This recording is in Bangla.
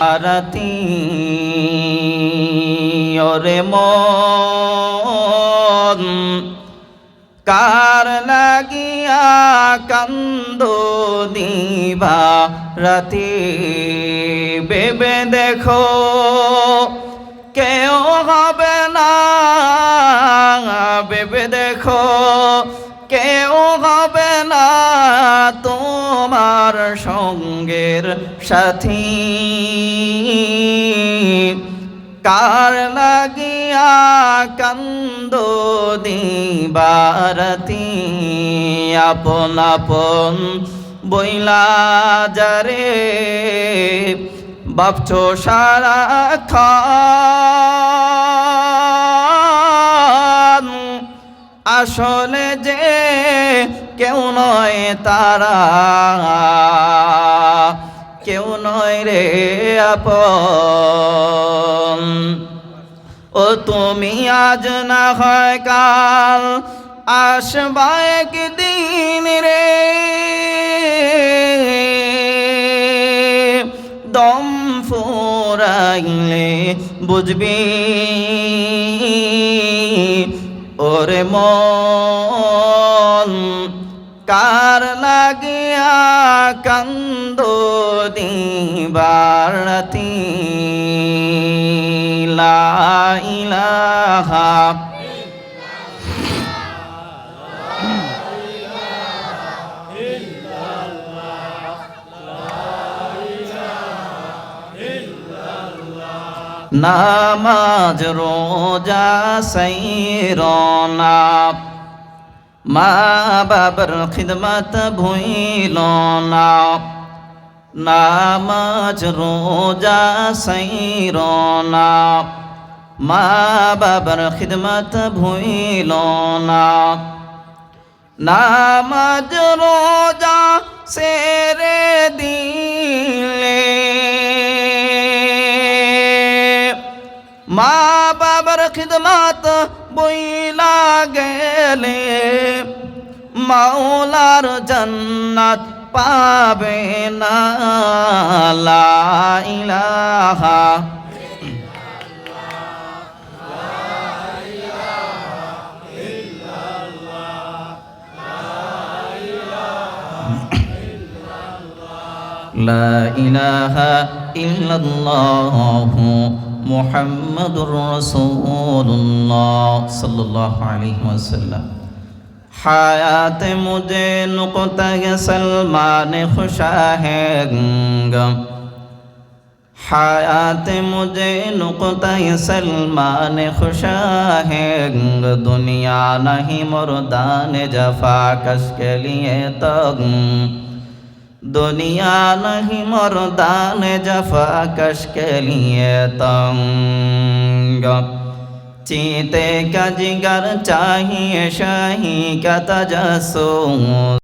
আরতি ওরে মন কার লাগিয়া কান্দো দিবা রাতি ভেবে দেখো কেউ হবে না ভেবে দেখো কেউ হবে না তোমার সঙ্গের সাথী কার লাগিয়া কান্দো দিবারাতি আপন আপন বইলা যারে ভাবছো সারাক্ষণ আসলে যে কেউ নয় তারা কেউ নয় রে আপন ও তুমি আজ না হয় কাল আসবা একদিন রে দম ফুরাইলে বুঝবি ওরে মন কার লাগিয়া কান্দো দিবার রাতি লা ইলাহা নামাজ রোজা সাইরনা মা বাবার খিদমত ভুইল না নামাজ রোজা সাইরনা মা বাবার খিদমত ভুইল না নামাজ রোজা সেরে দিলে মা বাবার খিদমত বইলা গেলে মাওলার জান্নাত পাবে না লা ইলাহা লা ইলাহা ইল্লাল্লাহু মুহাম্মাদুর রাসূলুল্লাহ সাল্লাল্লাহু আলাইহি ওয়াসাল্লাম হায়াত মুঝে নুকতা সলমান খুশা है गम हायात मुझे नुकता सलमान खुशा है दुनिया नहीं मुर्दान जफा कश के लिए तक दुनिया नहीं मुर्दान जफा कश के लिए तंग चीते का जिगर चाहिए शाही का तजस्सुस